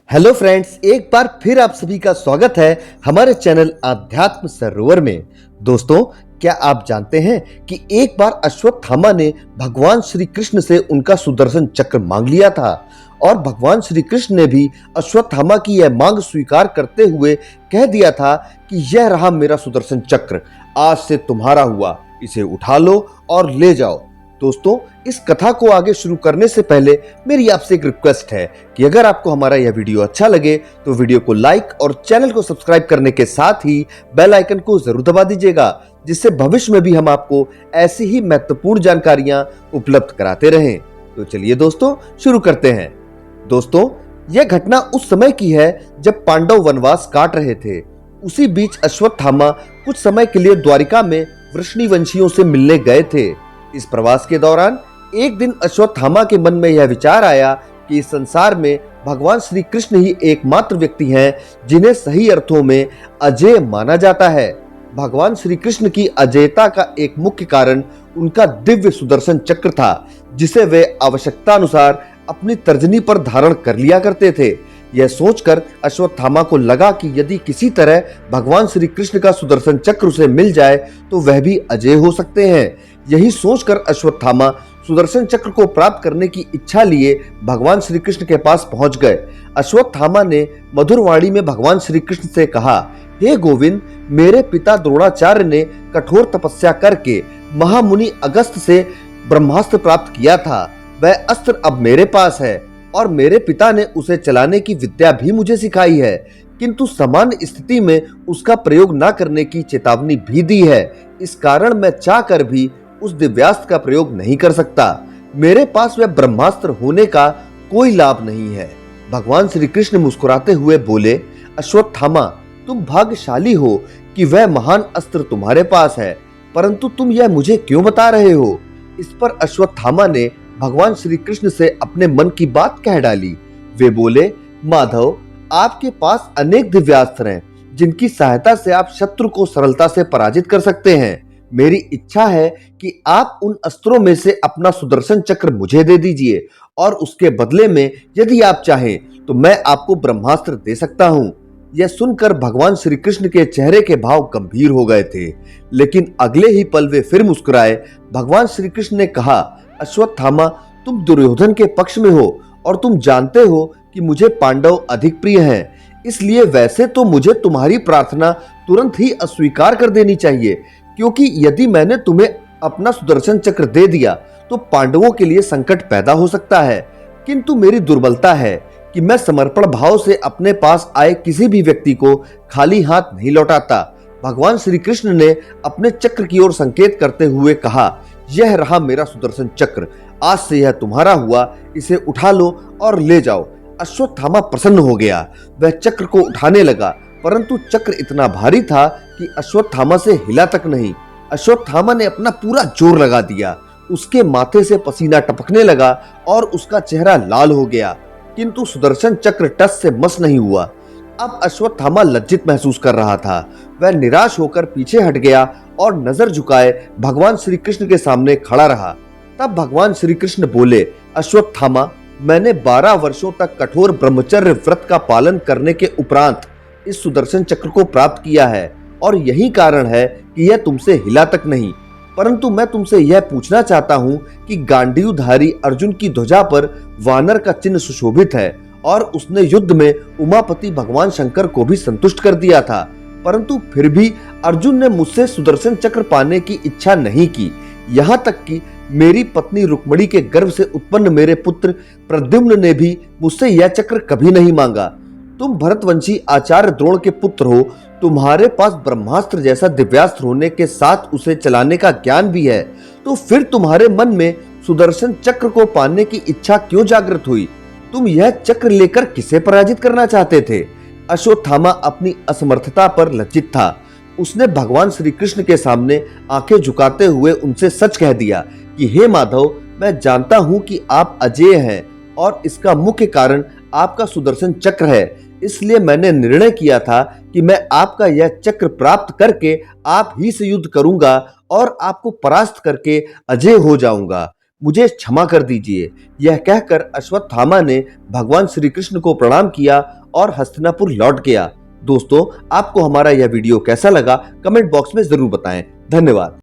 Hello friends, एक बार फिर आप सभी का स्वागत है हमारे चैनल आध्यात्म सरोवर में। दोस्तों, क्या आप जानते हैं कि एक बार अश्वत्थामा ने भगवान श्री कृष्ण से उनका सुदर्शन चक्र मांग लिया था और भगवान श्री कृष्ण ने भी अश्वत्थामा की यह मांग स्वीकार करते हुए कह दिया था कि यह रहा मेरा सुदर्शन चक्र, आज से तुम्हारा हुआ, इसे उठा लो और ले जाओ। दोस्तों, इस कथा को आगे शुरू करने से पहले मेरी आपसे एक रिक्वेस्ट है कि अगर आपको हमारा यह वीडियो अच्छा लगे तो वीडियो को लाइक और चैनल को सब्सक्राइब करने के साथ ही बेल आइकन को जरूर दबा दीजिएगा, जिससे भविष्य में भी हम आपको ऐसी ही महत्वपूर्ण जानकारियां उपलब्ध कराते रहें। तो चलिए दोस्तों, शुरू करते हैं। दोस्तों, यह घटना उस समय की है जब पांडव वनवास काट रहे थे। उसी बीच अश्वत्थामा कुछ समय के लिए द्वारिका में वृष्णिवंशियों से मिलने गए थे। इस प्रवास के दौरान एक दिन अश्वत्थामा के मन में यह विचार आया कि इस संसार में भगवान श्री कृष्ण ही एकमात्र व्यक्ति हैं जिन्हें सही अर्थों में अजेय माना जाता है। भगवान श्री कृष्ण की अजेयता का एक मुख्य कारण उनका दिव्य सुदर्शन चक्र था, जिसे वे आवश्यकता अनुसार अपनी तर्जनी पर धारण कर लिया करते थे। यह सोचकर अश्वत्थामा को लगा कि यदि किसी तरह भगवान श्री कृष्ण का सुदर्शन चक्र उसे मिल जाए तो वह भी अजेय हो सकते हैं। यही सोचकर अश्वत्थामा सुदर्शन चक्र को प्राप्त करने की इच्छा लिए भगवान श्री कृष्ण के पास पहुंच गए। अश्वत्थामा ने मधुर वाणी में भगवान श्री कृष्ण से कहा, हे गोविंद, मेरे पिता द्रोणाचार्य ने कठोर तपस्या करके महामुनि अगस्त से ब्रह्मास्त्र प्राप्त किया था। वह अस्त्र अब मेरे पास है और मेरे पिता ने उसे चलाने की विद्या भी मुझे सिखाई है, किंतु सामान्य स्थिति में उसका प्रयोग न करने की चेतावनी भी दी है। इस कारण मैं चाहकर भी उस दिव्यास्त्र का प्रयोग नहीं कर सकता। मेरे पास वह ब्रह्मास्त्र होने का कोई लाभ नहीं है। भगवान श्री कृष्ण मुस्कुराते हुए बोले, अश्वत्थामा, तुम भाग्यशाली हो कि वह महान अस्त्र तुम्हारे पास है, परंतु तुम यह मुझे क्यों बता रहे हो? इस पर अश्वत्थामा ने भगवान श्री कृष्ण से अपने मन की बात कह डाली। वे बोले, माधव, आपके पास अनेक दिव्यास्त्र हैं जिनकी सहायता से आप शत्रु को सरलता से पराजित कर सकते हैं। मेरी इच्छा है कि आप उन अस्त्रों में से अपना सुदर्शन चक्र मुझे दे दीजिए और उसके बदले में यदि आप चाहें तो मैं आपको ब्रह्मास्त्र दे सकता हूं। यह सुनकर भगवान श्री कृष्ण के चेहरे के भाव गंभीर हो गए थे, लेकिन अगले ही पल वे फिर मुस्कुराए। भगवान श्री कृष्ण ने कहा, अश्वत्थामा, तुम दुर्योधन के पक्ष में हो और तुम जानते हो कि मुझे पांडव अधिक प्रिय हैं, इसलिए वैसे तो मुझे तुम्हारी प्रार्थना तुरंत ही अस्वीकार कर देनी चाहिए, क्योंकि यदि मैंने तुम्हें अपना सुदर्शन चक्र दे दिया तो पांडवों के लिए संकट पैदा हो सकता है। किंतु मेरी दुर्बलता है कि मैं समर्पण भाव से अपने पास आए किसी भी व्यक्ति को खाली हाथ नहीं लौटाता। भगवान श्री कृष्ण ने अपने चक्र की ओर संकेत करते हुए कहा, यह रहा मेरा सुदर्शन चक्र, आज से यह तुम्हारा हुआ, इसे उठा लो और ले जाओ। अश्वत्थामा प्रसन्न हो गया। वह चक्र को उठाने लगा, परंतु चक्र इतना भारी था कि अश्वत्थामा से हिला तक नहीं। अश्वत्थामा ने अपना पूरा जोर लगा दिया। उसके माथे से पसीना टपकने लगा और उसका चेहरा लाल हो गया, किंतु सुदर्शन चक्र टस से मस नहीं हुआ। अब अश्वत्थामा लज्जित महसूस कर रहा था। वह निराश होकर पीछे हट गया और नजर झुकाए भगवान श्री कृष्ण के सामने खड़ा रहा। तब भगवान श्री कृष्ण बोले, अश्वत्थामा, मैंने 12 वर्षों तक कठोर ब्रह्मचर्य व्रत का पालन करने के उपरांत इस सुदर्शन चक्र को प्राप्त किया है और यही कारण है कि यह तुमसे हिला तक नहीं। परंतु मैं तुमसे यह पूछना चाहता हूं कि गांडीवधारी अर्जुन की ध्वजा पर वानर का चिन्ह सुशोभित है और उसने युद्ध में उमापति भगवान शंकर को भी संतुष्ट कर दिया था, परंतु फिर भी अर्जुन ने मुझसे सुदर्शन चक्र पाने की इच्छा नहीं की। यहाँ तक कि मेरी पत्नी रुक्मणी के गर्भ से उत्पन्न मेरे पुत्र प्रद्युम्न ने भी मुझसे यह चक्र कभी नहीं मांगा। तुम भरतवंशी आचार्य द्रोण के पुत्र हो, तुम्हारे पास ब्रह्मास्त्र जैसा दिव्यास्त्र होने के साथ उसे चलाने का ज्ञान भी है, तो फिर तुम्हारे मन में सुदर्शन चक्र को पाने की इच्छा क्यों जागृत हुई? तुम यह चक्र लेकर किसे पराजित करना चाहते थे? अश्वत्थामा अपनी असमर्थता पर लज्जित था। उसने भगवान श्री कृष्ण के सामने आंखें झुकाते हुए उनसे सच कह दिया कि हे माधव, मैं जानता हूं कि आप अजेय हैं और इसका मुख्य कारण आपका सुदर्शन चक्र है। इसलिए मैंने निर्णय किया था कि मैं आपका यह चक्र प्राप्त करके आप ही से युद्ध करूंगा और आपको परास्त करके अजेय हो जाऊंगा। मुझे क्षमा कर दीजिए। यह कहकर अश्वत्थामा ने भगवान श्री कृष्ण को प्रणाम किया और हस्तिनापुर लौट गया। दोस्तों, आपको हमारा यह वीडियो कैसा लगा कमेंट बॉक्स में जरूर बताएं। धन्यवाद।